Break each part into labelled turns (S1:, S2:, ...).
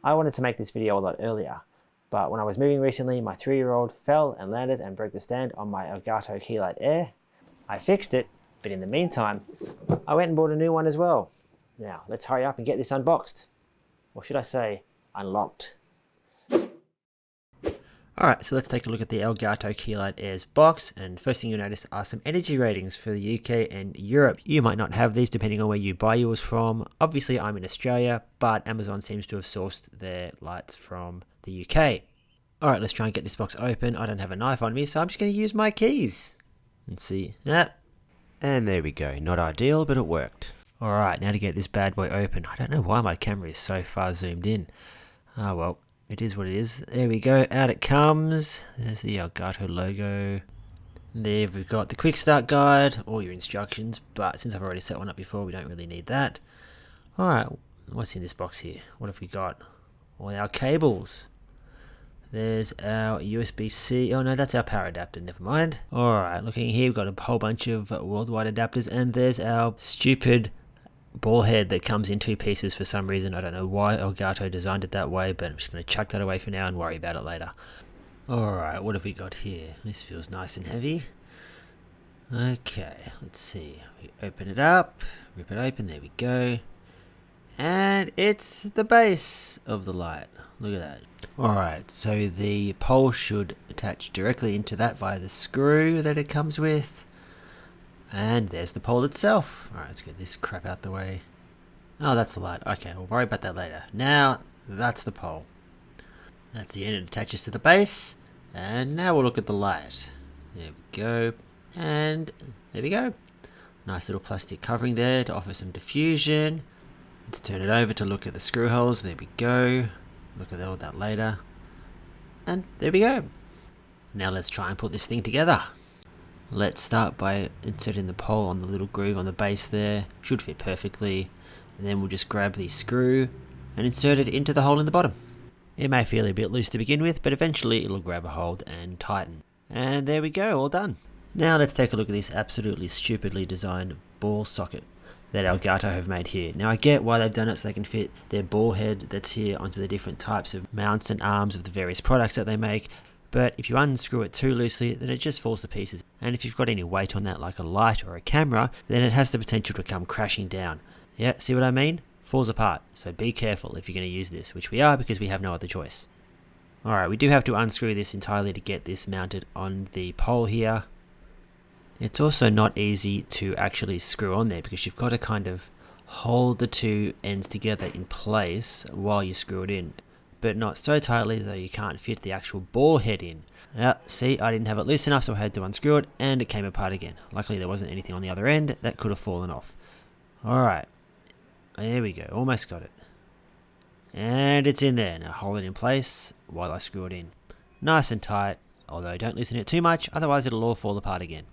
S1: I wanted to make this video a lot earlier, but when I was moving recently, my 3-year-old fell and landed and broke the stand on my Elgato Keylight Air. I fixed it, but in the meantime, I went and bought a new one as well. Now, let's hurry up and get this unboxed. Or should I say, unlocked. Alright, so let's take a look at the Elgato Keylight Air's box, and first thing you'll notice are some energy ratings for the UK and Europe. You might not have these depending on where you buy yours from. Obviously I'm in Australia, but Amazon seems to have sourced their lights from the UK. Alright, let's try and get this box open. I don't have a knife on me, so I'm just going to use my keys. Let's see. And there we go. Not ideal, but it worked. Alright, now to get this bad boy open. I don't know why my camera is so far zoomed in. Oh well. It is what it is. There we go, out it comes. There's the Elgato logo. There we've got the quick start guide, all your instructions, but since I've already set one up before, we don't really need that. Alright, what's in this box here? What have we got? All our cables. There's our USB-C, oh no, that's our power adapter, never mind. Alright, looking here, we've got a whole bunch of worldwide adapters, and there's our stupid ball head that comes in 2 pieces for some reason. I don't know why Elgato designed it that way, but I'm just going to chuck that away for now and worry about it later. Alright, what have we got here? This feels nice and heavy. Okay, let's see. We open it up, rip it open, there we go. And it's the base of the light. Look at that. Alright, so the pole should attach directly into that via the screw that it comes with. And there's the pole itself. Alright, let's get this crap out the way. Oh, that's the light. Okay, we'll worry about that later. Now, that's the pole. That's the end. It attaches to the base. And now we'll look at the light. There we go. And there we go. Nice little plastic covering there to offer some diffusion. Let's turn it over to look at the screw holes. There we go. Look at all that later. And there we go. Now let's try and put this thing together. Let's start by inserting the pole on the little groove on the base there. Should fit perfectly. And then we'll just grab the screw and insert it into the hole in the bottom. It may feel a bit loose to begin with, but eventually it'll grab a hold and tighten. And there we go, all done. Now let's take a look at this absolutely stupidly designed ball socket that Elgato have made here. Now I get why they've done it so they can fit their ball head that's here onto the different types of mounts and arms of the various products that they make. But if you unscrew it too loosely, then it just falls to pieces. And if you've got any weight on that, like a light or a camera, then it has the potential to come crashing down. Yeah, see what I mean? Falls apart. So be careful if you're going to use this, which we are because we have no other choice. Alright, we do have to unscrew this entirely to get this mounted on the pole here. It's also not easy to actually screw on there because you've got to kind of hold the 2 ends together in place while you screw it in. But not so tightly though you can't fit the actual ball head in. See, I didn't have it loose enough, so I had to unscrew it and it came apart again. Luckily there wasn't anything on the other end that could have fallen off. Alright, there we go, almost got it. And it's in there. Now hold it in place while I screw it in. Nice and tight, although don't loosen it too much, otherwise it'll all fall apart again.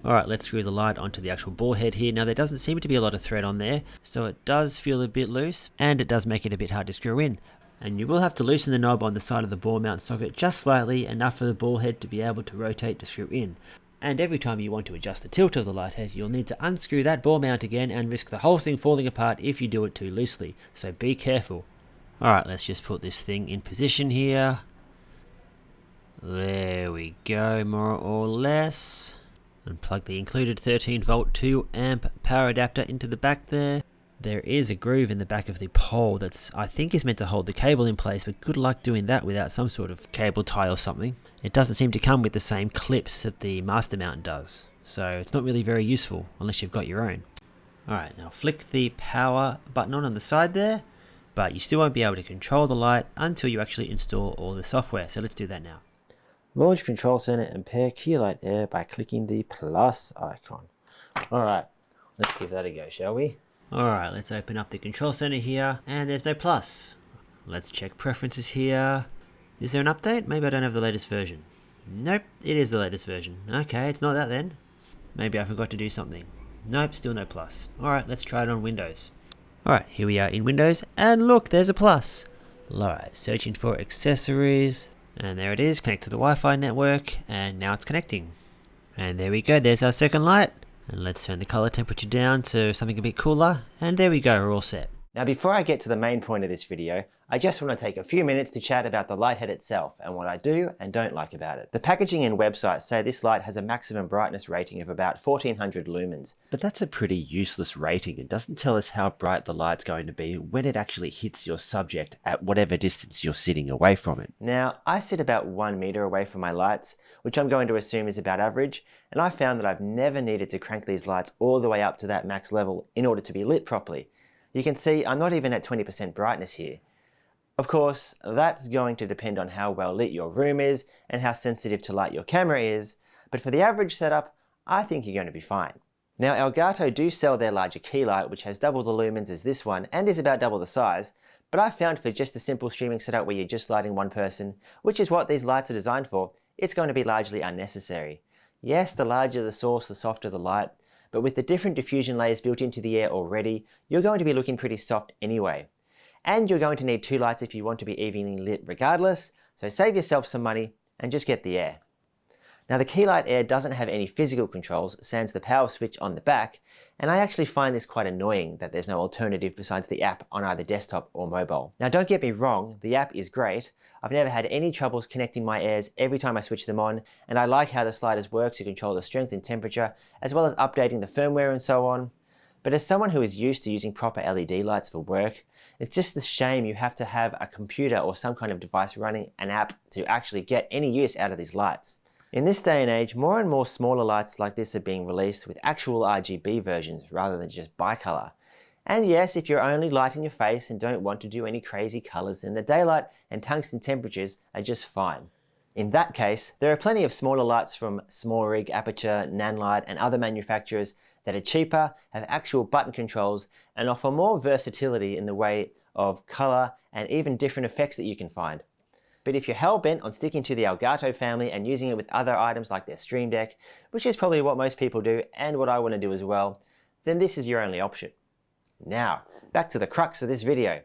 S1: Alright, let's screw the light onto the actual ball head here. Now there doesn't seem to be a lot of thread on there, so it does feel a bit loose, and it does make it a bit hard to screw in. And you will have to loosen the knob on the side of the ball mount socket just slightly, enough for the ball head to be able to rotate to screw in. And every time you want to adjust the tilt of the light head, you'll need to unscrew that ball mount again and risk the whole thing falling apart if you do it too loosely. So be careful. Alright, let's just put this thing in position here. There we go, more or less. And plug the included 13 volt 2 amp power adapter into the back there. There is a groove in the back of the pole that's, I think, is meant to hold the cable in place, but good luck doing that without some sort of cable tie or something. It doesn't seem to come with the same clips that the master mount does, so it's not really very useful unless you've got your own. Alright, now flick the power button on the side there, but you still won't be able to control the light until you actually install all the software, so let's do that now. Launch Control Center and pair Keylight Air by clicking the plus icon. Alright, let's give that a go, shall we? Alright, let's open up the control center here, and there's no plus. Let's check preferences here. Is there an update? Maybe I don't have the latest version. Nope, it is the latest version. Okay, it's not that then. Maybe I forgot to do something. Nope, still no plus. Alright, let's try it on Windows. Alright, here we are in Windows, and look, there's a plus. Alright, searching for accessories, and there it is, connect to the Wi-Fi network, and now it's connecting. And there we go, there's our second light. And let's turn the color temperature down to something a bit cooler, and there we go, we're all set. Now before I get to the main point of this video,
S2: I just want to take a few minutes to chat about the light head itself and what I do and don't like about it. The packaging and website say this light has a maximum brightness rating of about 1400 lumens.
S1: But that's a pretty useless rating. It doesn't tell us how bright the light's going to be when it actually hits your subject at whatever distance you're sitting away from it.
S2: Now, I sit about 1 meter away from my lights, which I'm going to assume is about average, and I found that I've never needed to crank these lights all the way up to that max level in order to be lit properly. You can see I'm not even at 20% brightness here. Of course, that's going to depend on how well lit your room is and how sensitive to light your camera is, but for the average setup, I think you're going to be fine. Now, Elgato do sell their larger key light, which has double the lumens as this one and is about double the size, but I found for just a simple streaming setup where you're just lighting one person, which is what these lights are designed for, it's going to be largely unnecessary. Yes, the larger the source, the softer the light, but with the different diffusion layers built into the air already, you're going to be looking pretty soft anyway. And you're going to need two lights if you want to be evenly lit regardless, so save yourself some money and just get the Air. Now the Keylight Air doesn't have any physical controls, sans the power switch on the back, and I actually find this quite annoying that there's no alternative besides the app on either desktop or mobile. Now don't get me wrong, the app is great. I've never had any troubles connecting my Airs every time I switch them on, and I like how the sliders work to control the strength and temperature, as well as updating the firmware and so on. But as someone who is used to using proper LED lights for work, it's just a shame you have to have a computer or some kind of device running an app to actually get any use out of these lights. In this day and age, more and more smaller lights like this are being released with actual RGB versions rather than just bicolor. And yes, if you're only lighting your face and don't want to do any crazy colors, then the daylight and tungsten temperatures are just fine. In that case, there are plenty of smaller lights from SmallRig, Aputure, Nanlite and other manufacturers that are cheaper, have actual button controls, and offer more versatility in the way of color and even different effects that you can find. But if you're hell-bent on sticking to the Elgato family and using it with other items like their Stream Deck, which is probably what most people do and what I want to do as well, then this is your only option. Now, back to the crux of this video.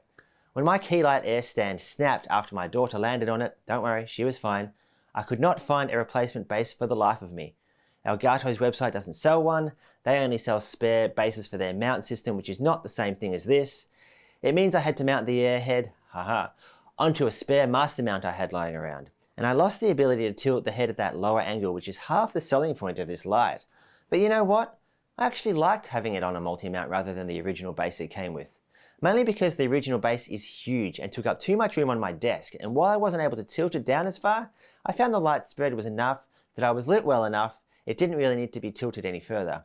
S2: When my Keylight Air stand snapped after my daughter landed on it, don't worry, she was fine, I could not find a replacement base for the life of me. Elgato's website doesn't sell one, they only sell spare bases for their mount system, which is not the same thing as this. It means I had to mount the Airhead, onto a spare master mount I had lying around. And I lost the ability to tilt the head at that lower angle, which is half the selling point of this light. But you know what? I actually liked having it on a multi-mount rather than the original base it came with. Mainly because the original base is huge and took up too much room on my desk, and while I wasn't able to tilt it down as far, I found the light spread was enough that I was lit well enough, it didn't really need to be tilted any further.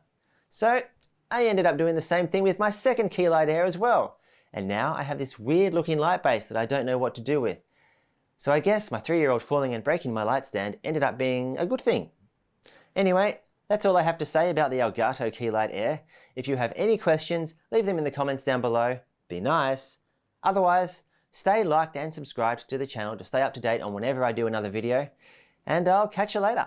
S2: So I ended up doing the same thing with my second Keylight Air as well. And now I have this weird looking light base that I don't know what to do with. So I guess my 3-year-old falling and breaking my light stand ended up being a good thing. Anyway, that's all I have to say about the Elgato Keylight Air. If you have any questions, leave them in the comments down below. Be nice. Otherwise, stay liked and subscribed to the channel to stay up to date on whenever I do another video. And I'll catch you later.